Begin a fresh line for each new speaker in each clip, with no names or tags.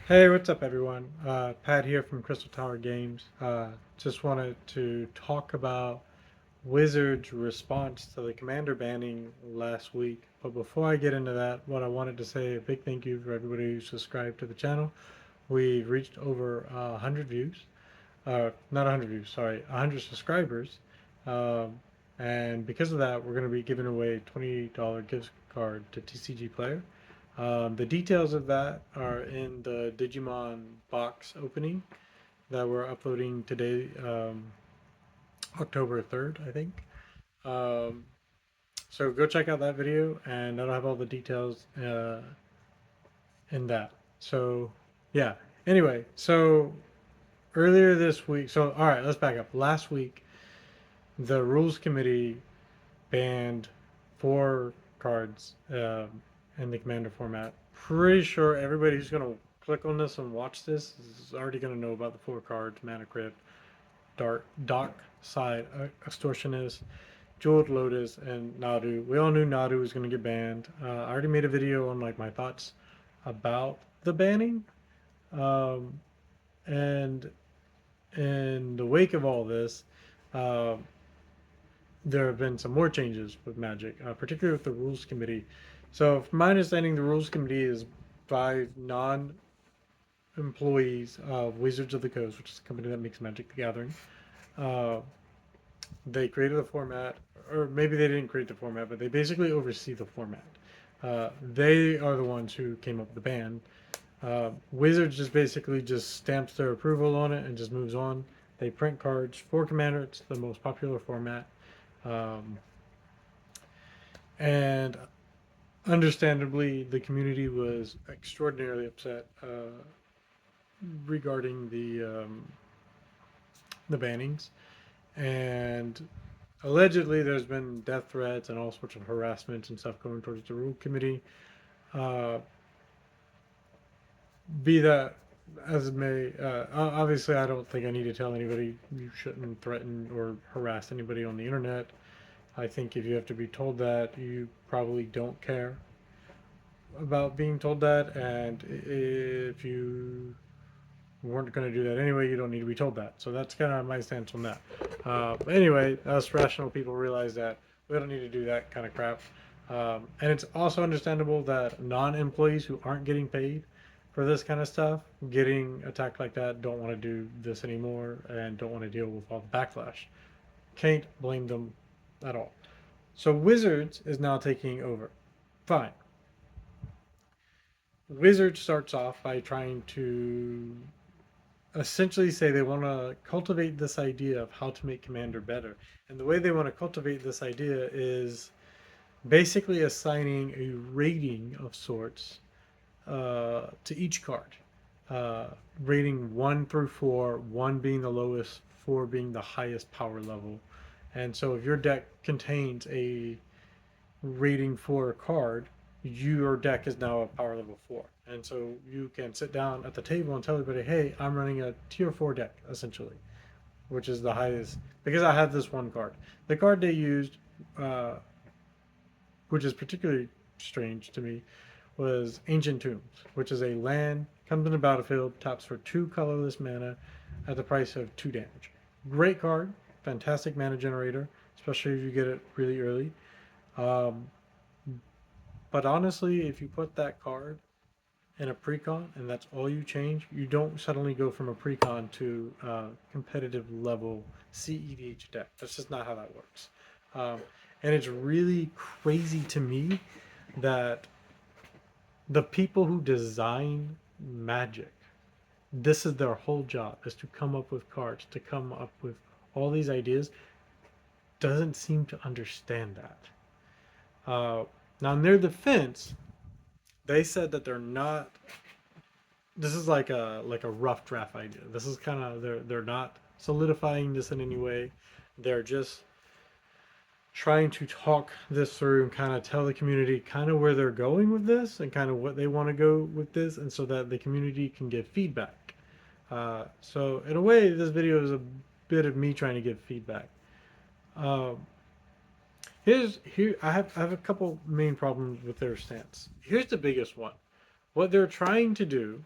Hey, what's up, everyone? Pat here from Crystal Tower Games. Just wanted to talk about Wizards' response to the Commander banning last week. But before I get into that, what I wanted to say a big thank you for everybody who subscribed to the channel. We've reached over 100 views. Not 100 views, sorry, 100 subscribers. Um, and because of that, we're going to be giving away a $20 gift card to TCG Player. The details of that are in the Digimon box opening that we're uploading today, October 3rd, I think. Um, so go check out that video, and that'll have all the details in that. So, yeah. Anyway, so earlier this week, so all right, let's back up. Last week, the rules committee banned 4 cards in the commander format. Pretty sure everybody who's going to click on this and watch this is already going to know about the 4 cards: Mana Crypt, Dark Side, Extortionist, Jeweled Lotus, and Nadu. We all knew Nadu was going to get banned. I already made a video on like my thoughts about the banning. Um, and in the wake of all this, uh, there have been some more changes with Magic, particularly with the rules committee. So, from my understanding, the rules committee is 5 non-employees of Wizards of the Coast, which is a company that makes Magic the Gathering. Uh, they created a format, or maybe they didn't create the format, but they basically oversee the format. They are the ones who came up with the ban. Wizards just basically just stamps their approval on it and just moves on. They print cards for Commander. It's the most popular format. Um, and understandably, the community was extraordinarily upset regarding the bannings, and allegedly there's been death threats and all sorts of harassment and stuff going towards the rule committee. Uh, be that as it may, obviously I don't think I need to tell anybody you shouldn't threaten or harass anybody on the internet. I think if you have to be told that, you probably don't care about being told that, and if you weren't going to do that anyway, you don't need to be told that. So that's kind of my stance on that. Anyway, us rational people realize that we don't need to do that kind of crap. And it's also understandable that non-employees who aren't getting paid for this kind of stuff, getting attacked like that, don't want to do this anymore and don't want to deal with all the backlash. Can't blame them at all. So Wizards is now taking over. Fine. Wizard starts off by trying to essentially say they want to cultivate this idea of how to make Commander better. And the way they want to cultivate this idea is basically assigning a rating of sorts to each card. Uh, Rating 1 through 4, 1 being the lowest, 4 being the highest power level. And so if your deck contains a rating 4 card, your deck is now a power level 4. And so you can sit down at the table and tell everybody, hey, I'm running a tier 4 deck, essentially, which is the highest, because I have this one card. The card they used, uh, which is particularly strange to me, was Ancient Tombs, which is a land, comes in the battlefield, taps for 2 colorless mana at the price of 2 damage. Great card, fantastic mana generator, especially if you get it really early. Um, But honestly, if you put that card in a precon and that's all you change, you don't suddenly go from a precon to competitive level CEDH deck. That's just not how that works. Um, and it's really crazy to me that the people who design Magic, this is their whole job, is to come up with cards, to come up with all these ideas, doesn't seem to understand that. Now, in their defense, they said that they're not, this is like a rough draft idea. This is kind of, they're not solidifying this in any way. They're just trying to talk this through and kind of tell the community kind of where they're going with this and kind of what they want to go with this, and so that the community can give feedback. So in a way, this video is a bit of me trying to give feedback. Um, here I have a couple main problems with their stance. Here's the biggest one. What they're trying to do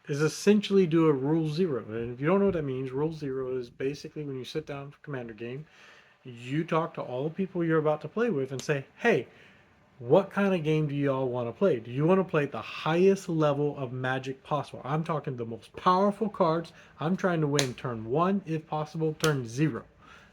is essentially do a rule zero. And if you don't know what that means, rule zero is basically when you sit down for Commander game, you talk to all the people you're about to play with and say, hey, what kind of game do y'all want to play? Do you want to play the highest level of Magic possible? I'm talking the most powerful cards. I'm trying to win turn one, if possible, turn zero.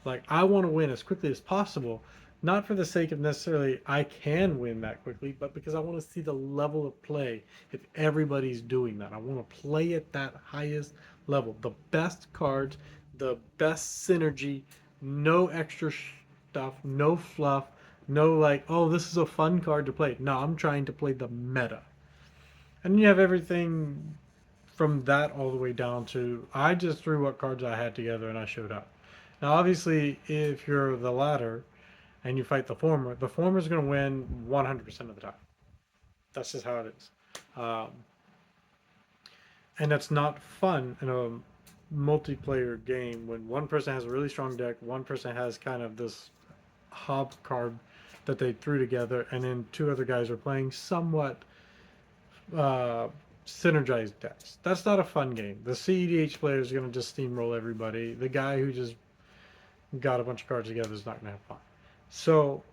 Like, I want to win as quickly as possible, not for the sake of necessarily I can win that quickly, but because I want to see the level of play if everybody's doing that. I want to play at that highest level. The best cards, the best synergy, no extra stuff, no fluff, no like, oh, this is a fun card to play. No, I'm trying to play the meta. And you have everything from that all the way down to I just threw what cards I had together and I showed up. Now, obviously, if you're the latter and you fight the former is going to win 100% of the time. That's just how it is. Um, and that's not fun in a multiplayer game when one person has a really strong deck, one person has kind of this hob card that they threw together, and then two other guys are playing somewhat uh, synergized decks. That's not a fun game. The CEDH player is going to just steamroll everybody. The guy who just got a bunch of cards together is not going to have fun. So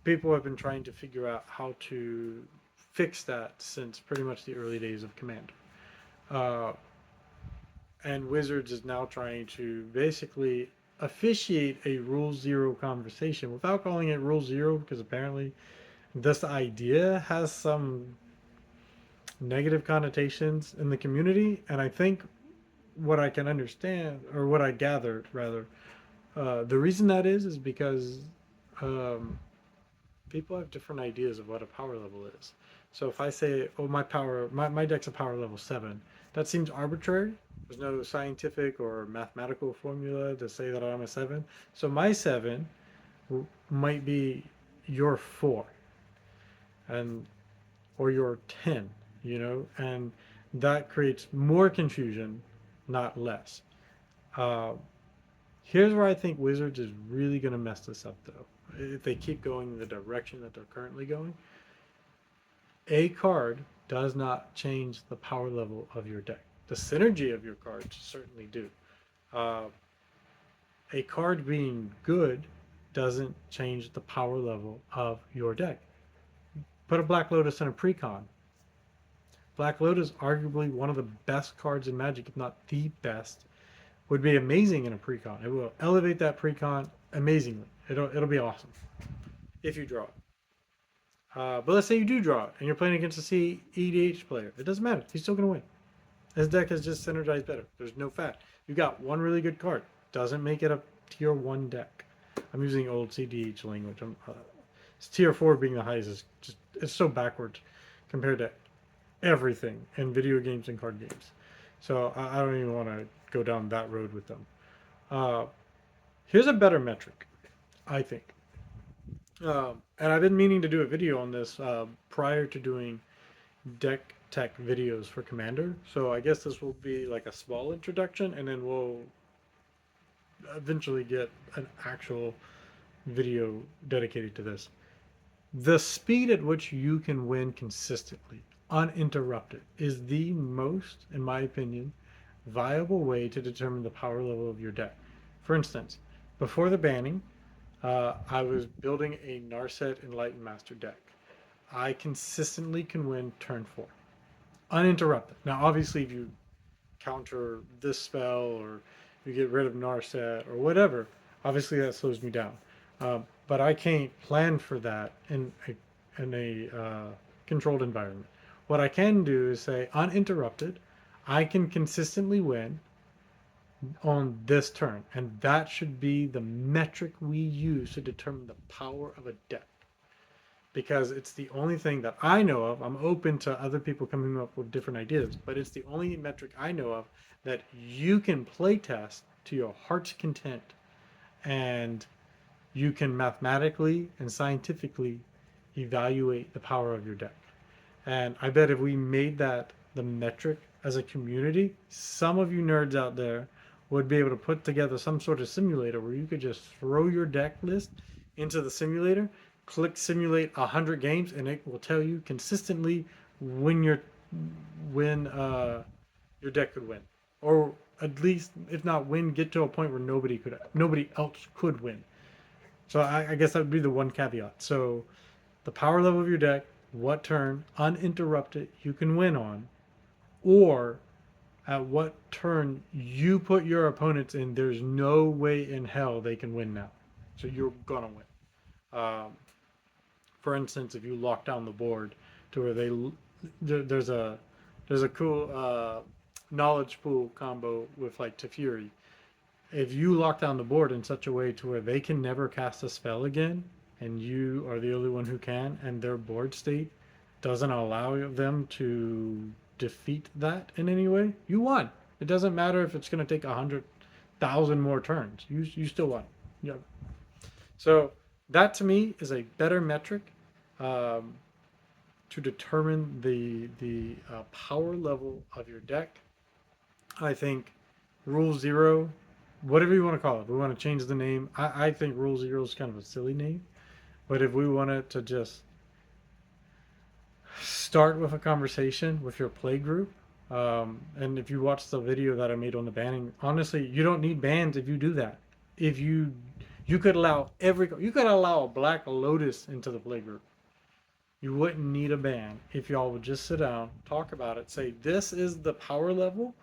people have been trying to figure out how to fix that since pretty much the early days of Commander. Uh, and Wizards is now trying to basically officiate a Rule Zero conversation without calling it Rule Zero because apparently this idea has some negative connotations in the community. And I think what I can understand, or what I gathered rather, the reason that is because um, people have different ideas of what a power level is. So if I say, oh, my deck's a power level 7, that seems arbitrary. There's no scientific or mathematical formula to say that I'm a 7. So my 7 might be your 4 and or your 10, and that creates more confusion, not less. Uh, Here's where I think Wizards is really going to mess this up, though. If they keep going in the direction that they're currently going, a card does not change the power level of your deck. The synergy of your cards certainly do. Uh, a card being good doesn't change the power level of your deck. Put a Black Lotus in a precon. Black Lotus, arguably one of the best cards in Magic, if not the best, would be amazing in a precon. It will elevate that precon amazingly. It'll be awesome if you draw it. But let's say you do draw it and you're playing against a CEDH player. It doesn't matter. He's still going to win. His deck is just synergized better. There's no fat. You got one really good card. Doesn't make it a tier 1 deck. I'm using old CDH language. It's tier 4 being the highest is just, it's so backwards compared to everything in video games and card games. So I don't even want to go down that road with them. Uh, Here's a better metric, I think. And I've been meaning to do a video on this prior to doing deck tech videos for Commander. So I guess this will be like a small introduction, and then we'll eventually get an actual video dedicated to this. The speed at which you can win consistently, uninterrupted, is the most, in my opinion, viable way to determine the power level of your deck. For instance, before the banning, I was building a Narset Enlightened Master deck. I consistently can win turn 4, uninterrupted. Now, obviously, if you counter this spell or you get rid of Narset or whatever, obviously that slows me down. But I can't plan for that in a controlled environment. What I can do is say uninterrupted. I can consistently win on this turn, and that should be the metric we use to determine the power of a deck, because it's the only thing that I know of. I'm open to other people coming up with different ideas, but it's the only metric I know of that you can play test to your heart's content, and you can mathematically and scientifically evaluate the power of your deck. And I bet if we made that the metric as a community, some of you nerds out there would be able to put together some sort of simulator where you could just throw your deck list into the simulator, click simulate 100 games, and it will tell you consistently when you're when your deck could win, or at least if not win, get to a point where nobody else could win. So I guess that would be the one caveat. So the power level of your deck, what turn uninterrupted you can win on, or at what turn you put your opponents in, there's no way in hell they can win now. So you're gonna win. For instance, if you lock down the board to where there's a cool knowledge pool combo with like Teferi. If you lock down the board in such a way to where they can never cast a spell again, and you are the only one who can, and their board state doesn't allow them to defeat that in any way, you won. It doesn't matter if it's going to take 100,000 more turns. You still won. Yeah. So that to me is a better metric um, to determine the power level of your deck. I think Rule Zero, whatever you want to call it, we want to change the name. I think Rule Zero is kind of a silly name, but if we wanted to just start with a conversation with your play group, and if you watch the video that I made on the banning, honestly, you don't need bans if you do that. If you could allow you could allow a Black Lotus into the play group. You wouldn't need a ban if y'all would just sit down, talk about it, say this is the power level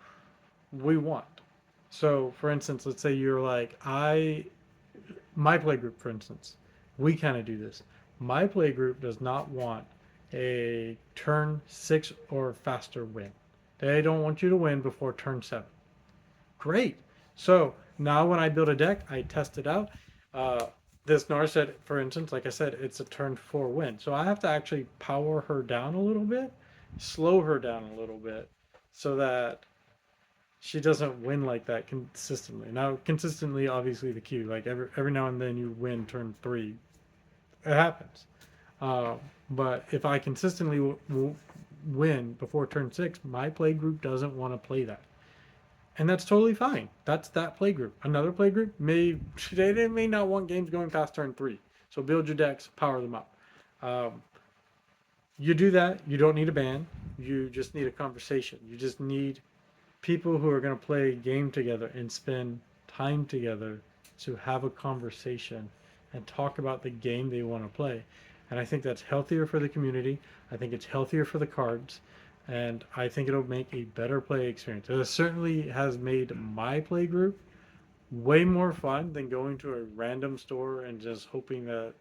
we want. So, for instance, let's say you're like, my play group, for instance, we kind of do this. My play group does not want a turn 6 or faster win. They don't want you to win before turn 7. Great. So now when I build a deck, I test it out. This Narset, for instance, like I said, it's a turn 4 win. So I have to actually power her down a little bit, slow her down a little bit, so that she doesn't win like that consistently. Now, consistently, obviously, the cue. Like every now and then, you win turn 3. It happens. Uh, but if I consistently win before turn 6, my play group doesn't want to play that, and that's totally fine. That's that play group. Another play group they may not want games going past turn 3. So build your decks, power them up. Um, you do that. You don't need a ban. You just need a conversation. You just need people who are going to play a game together and spend time together to have a conversation and talk about the game they want to play. And I think that's healthier for the community. I think it's healthier for the cards. And I think it'll make a better play experience. It certainly has made my play group way more fun than going to a random store and just hoping that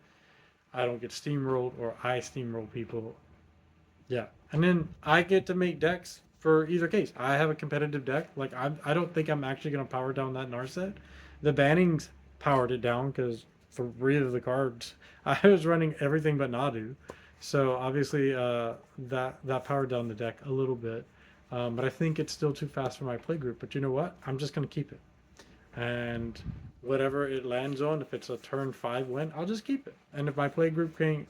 I don't get steamrolled or I steamroll people. Yeah. And then I get to make decks for either case. I have a competitive deck. Like I don't think I'm actually going to power down that Narset. The bannings powered it down because 3 of the cards I was running everything but Nadu. So obviously that powered down the deck a little bit. But I think it's still too fast for my play group. But you know what? I'm just going to keep it. And whatever it lands on, if it's a turn 5 win, I'll just keep it. And if my play group can,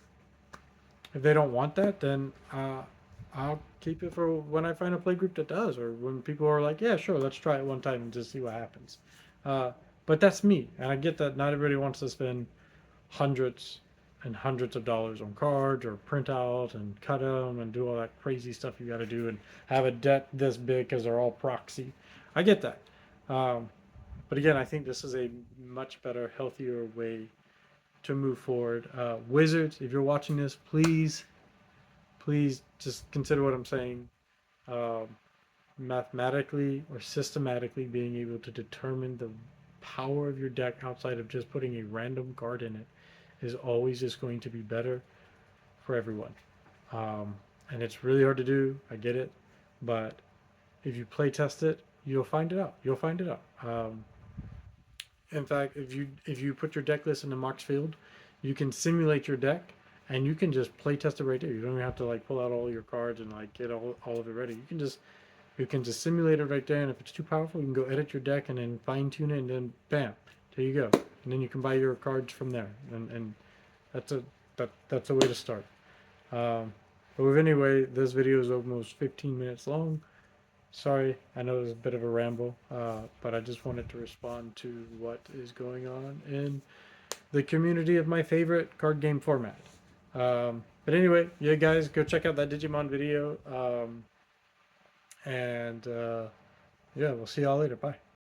if they don't want that, then I'll keep it for when I find a play group that does, or when people are like, yeah, sure, let's try it one time and just see what happens. But that's me, and I get that not everybody wants to spend hundreds and hundreds of dollars on cards or print out and cut them and do all that crazy stuff you got to do and have a deck this big because they're all proxy. I get that. But again, I think this is a much better, healthier way to move forward. Wizards, if you're watching this, please just consider what I'm saying. Um, Mathematically or systematically being able to determine the power of your deck outside of just putting a random card in it is always just going to be better for everyone. And it's really hard to do. I get it, but if you play test it, you'll find it out. You'll find it out. In fact, if you put your deck list in the Mox field, you can simulate your deck and you can just play test it right there. You don't even have to like pull out all your cards and like get all of it ready. You can just simulate it right there, and if it's too powerful, you can go edit your deck and then fine tune it, and then bam, there you go. And then you can buy your cards from there, and that's a way to start. But anyway, this video is almost 15 minutes long. Sorry, I know it was a bit of a ramble, but I just wanted to respond to what is going on in the community of my favorite card game format. But anyway, yeah, guys, go check out that Digimon video. And yeah, we'll see y'all later. Bye.